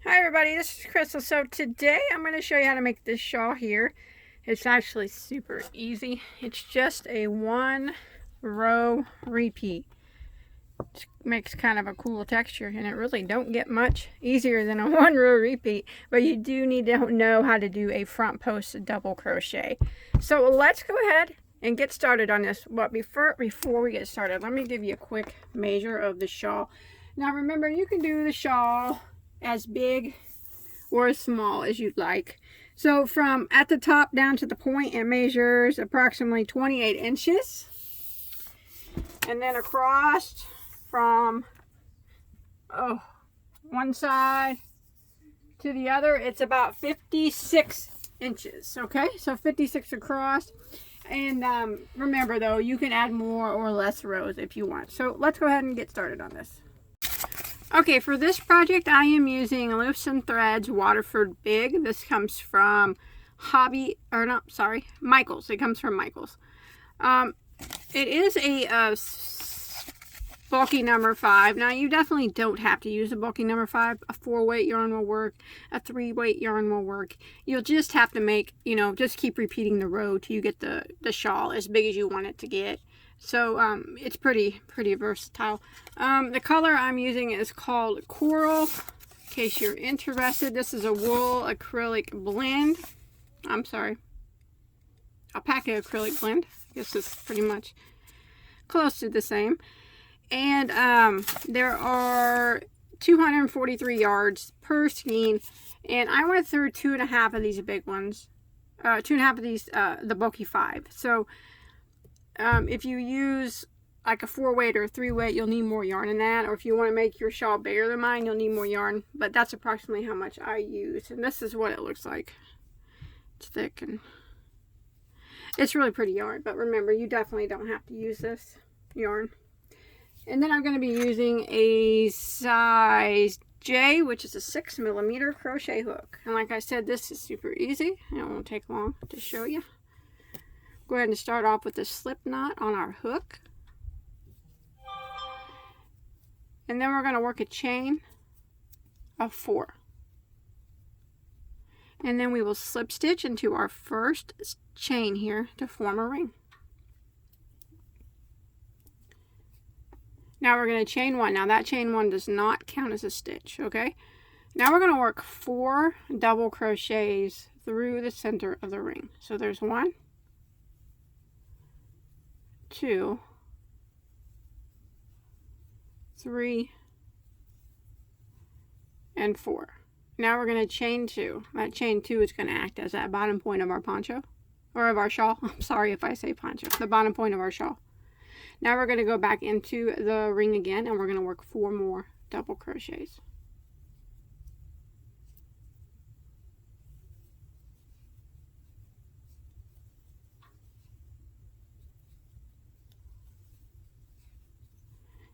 Hi everybody, this is Crystal. So today I'm going to show you how to make this shawl here. It's actually super easy. It's just a 1-row repeat. It makes kind of a cool texture, and it really don't get much easier than a 1-row repeat, but you do need to know how to do a front post double crochet. So let's go ahead and get started on this. But before we get started, let me give you a quick measure of the shawl. Now remember, you can do the shawl as big or as small as you'd like. So from at the top down to the point, it measures approximately 28 inches. And then across from one side to the other, it's about 56 inches. Okay, so 56 across. And remember though, you can add more or less rows if you want. So let's go ahead and get started on this. Okay, for this project, I am using Loops and Threads Waterford Big. This comes from Michaels. It comes from Michaels. It is a bulky number 5. Now, you definitely don't have to use a bulky number 5. A 4-weight yarn will work. A 3-weight yarn will work. You'll just have to make, just keep repeating the row till you get the shawl as big as you want it to get. So it's pretty versatile. The color I'm using is called Coral. In case you're interested, this is a wool acrylic blend. Alpaca acrylic blend. I guess it's pretty much close to the same. And there are 243 yards per skein. And I went through 2.5 of these big ones. 2.5 of these, the bulky 5. So if you use like a 4-weight or a 3-weight, you'll need more yarn in that. Or if you want to make your shawl bigger than mine, you'll need more yarn. But that's approximately how much I use. And this is what it looks like. It's thick and it's really pretty yarn. But remember, you definitely don't have to use this yarn. And then I'm going to be using a size J, which is a 6mm crochet hook. And like I said, this is super easy. And it won't take long to show you. Go ahead and start off with a slip knot on our hook. And then we're going to work a chain of 4. And then we will slip stitch into our first chain here to form a ring. Now we're going to chain 1. Now that chain 1 does not count as a stitch, okay? Now we're going to work 4 double crochets through the center of the ring. So there's 1, 2, 3, and 4. Now we're going to chain 2. That chain 2 is going to act as that bottom point of our poncho, or of our shawl. I'm sorry if I say poncho. The bottom point of our shawl. Now we're going to go back into the ring again, and we're going to work 4 more double crochets.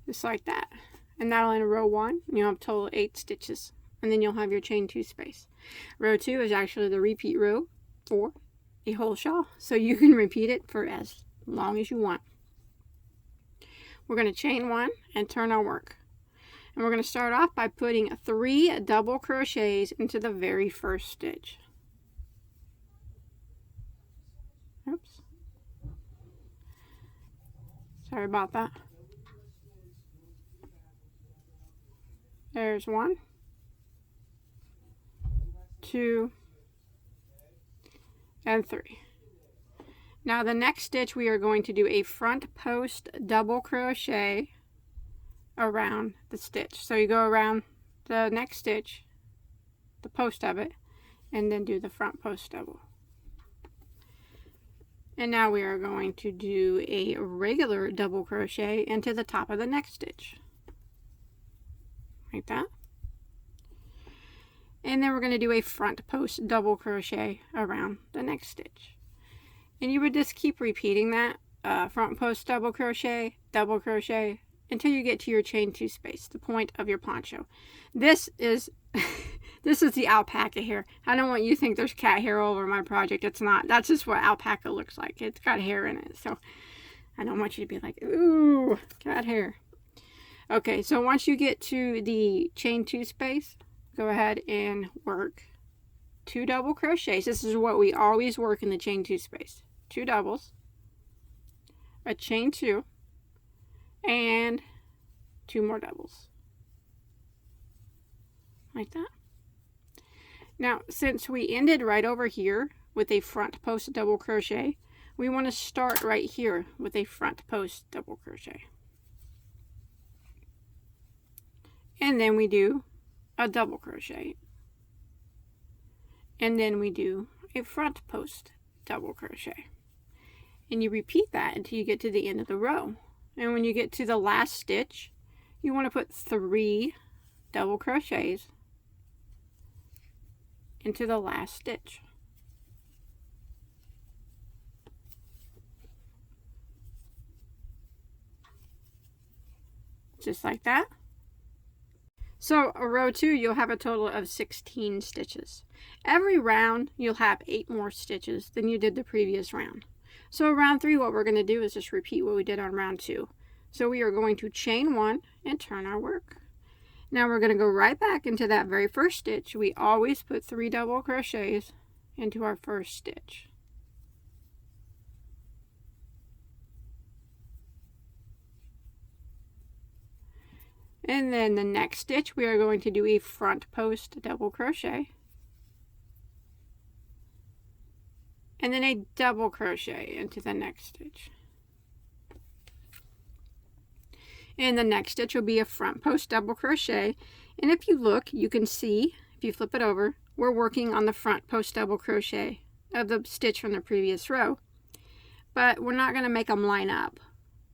Just like that. And that'll end row 1. You'll have a total of 8 stitches. And then you'll have your chain 2 space. Row 2 is actually the repeat row for a whole shawl. So you can repeat it for as long as you want. We're going to chain 1 and turn our work. And we're going to start off by putting 3 double crochets into the very first stitch. Oops. Sorry about that. There's 1, 2, and 3. Now the next stitch we are going to do a front post double crochet around the stitch. So you go around the next stitch, the post of it, and then do the front post double. And now we are going to do a regular double crochet into the top of the next stitch. Like that. And then we're going to do a front post double crochet around the next stitch. And you would just keep repeating that front post double crochet, until you get to your chain 2 space, the point of your poncho. This is the alpaca hair. I don't want you to think there's cat hair all over my project. It's not. That's just what alpaca looks like. It's got hair in it. So I don't want you to be like, ooh, cat hair. Okay, so once you get to the chain 2 space, go ahead and work 2 double crochets. This is what we always work in the chain 2 space. 2 doubles, a chain 2, and 2 more doubles. Like that. Now, since we ended right over here with a front post double crochet, we want to start right here with a front post double crochet. And then we do a double crochet. And then we do a front post double crochet. And you repeat that until you get to the end of the row. And when you get to the last stitch, you want to put 3 double crochets into the last stitch. Just like that. So a row 2, you'll have a total of 16 stitches. Every round, you'll have 8 more stitches than you did the previous round. So round 3, what we're going to do is just repeat what we did on round 2. So we are going to chain 1 and turn our work. Now we're going to go right back into that very first stitch. We always put 3 double crochets into our first stitch. And then the next stitch, we are going to do a front post double crochet. And then a double crochet into the next stitch. And the next stitch will be a front post double crochet. And if you look, you can see, if you flip it over, we're working on the front post double crochet of the stitch from the previous row. But we're not going to make them line up.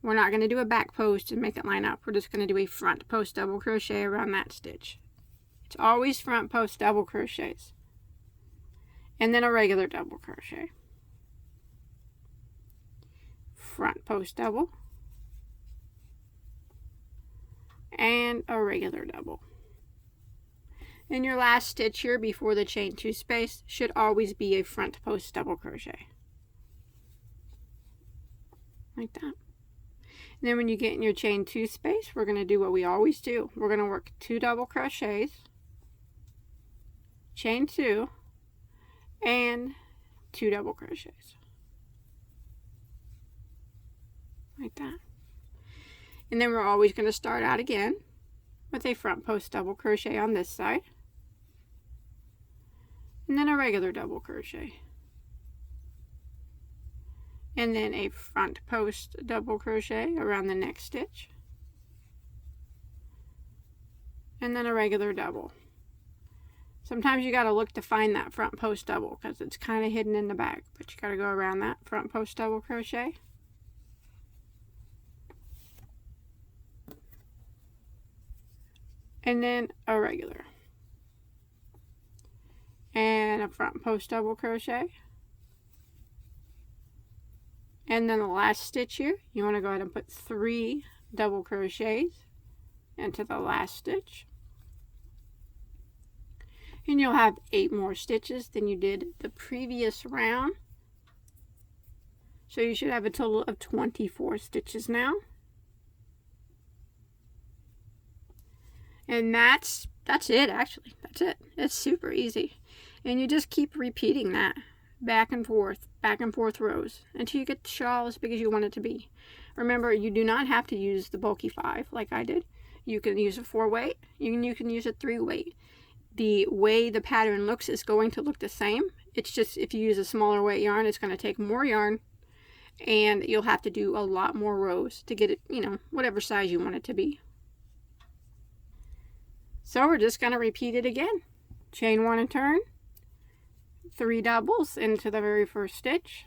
We're not going to do a back post and make it line up. We're just going to do a front post double crochet around that stitch. It's always front post double crochets. And then a regular double crochet. Front post double. And a regular double. And your last stitch here before the chain 2 space should always be a front post double crochet. Like that. And then when you get in your chain 2 space, we're going to do what we always do. We're going to work 2 double crochets, chain 2, and 2 double crochets. Like that. And then we're always going to start out again with a front post double crochet on this side. And then a regular double crochet. And then a front post double crochet around the next stitch. And then a regular double. Sometimes you got to look to find that front post double because it's kind of hidden in the back, but you got to go around that front post double crochet. And then a regular. And a front post double crochet. And then the last stitch here, you want to go ahead and put 3 double crochets into the last stitch. And you'll have 8 more stitches than you did the previous round. So you should have a total of 24 stitches now. And that's it, actually. That's it. It's super easy. And you just keep repeating that back and forth rows until you get the shawl as big as you want it to be. Remember, you do not have to use the bulky 5 like I did. You can use a 4 weight. You can use a 3 weight. The way the pattern looks is going to look the same. It's just if you use a smaller weight yarn, it's going to take more yarn and you'll have to do a lot more rows to get it, whatever size you want it to be. So we're just going to repeat it again. Chain 1 and turn. 3 doubles into the very first stitch.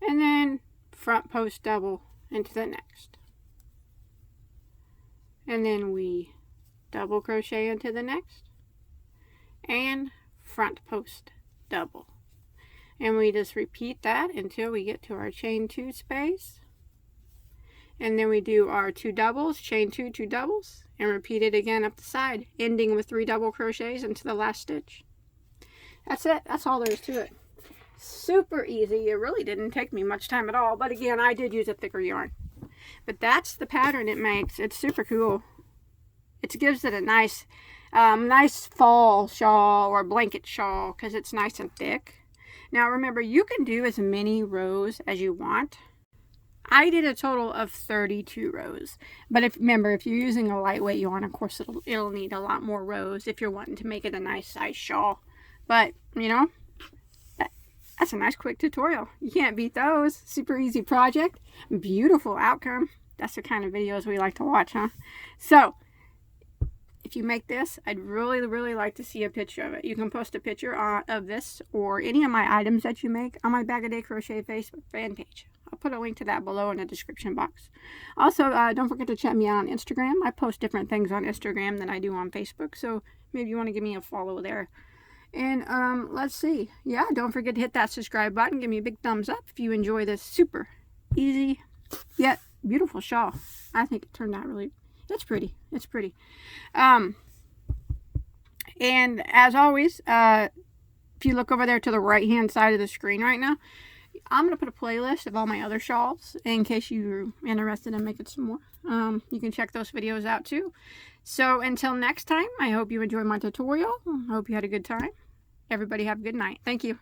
And then front post double into the next. And then we double crochet into the next. And front post double. And we just repeat that until we get to our chain 2 space. And then we do our 2 doubles, chain 2, 2 doubles, and repeat it again up the side, ending with 3 double crochets into the last stitch. That's it. That's all there is to it. Super easy. It really didn't take me much time at all. But again, I did use a thicker yarn. But that's the pattern it makes. It's super cool. It gives it a nice, nice fall shawl or blanket shawl because it's nice and thick. Now remember, you can do as many rows as you want. I did a total of 32 rows. But remember, if you're using a lightweight yarn, of course, it'll need a lot more rows if you're wanting to make it a nice size shawl. But, you know, that's a nice quick tutorial. You can't beat those. Super easy project. Beautiful outcome. That's the kind of videos we like to watch, huh? So, if you make this, I'd really, really like to see a picture of it. You can post a picture of this or any of my items that you make on my Bagoday Crochet Facebook fan page. I'll put a link to that below in the description box. Also, don't forget to check me out on Instagram. I post different things on Instagram than I do on Facebook, so maybe you want to give me a follow there. And let's see. Yeah, don't forget to hit that subscribe button. Give me a big thumbs up if you enjoy this super easy yet beautiful shawl. I think it turned out really, it's pretty. It's pretty. And as always, if you look over there to the right hand side of the screen right now, I'm going to put a playlist of all my other shawls in case you're interested in making some more. You can check those videos out too. So until next time, I hope you enjoyed my tutorial. I hope you had a good time. Everybody have a good night. Thank you.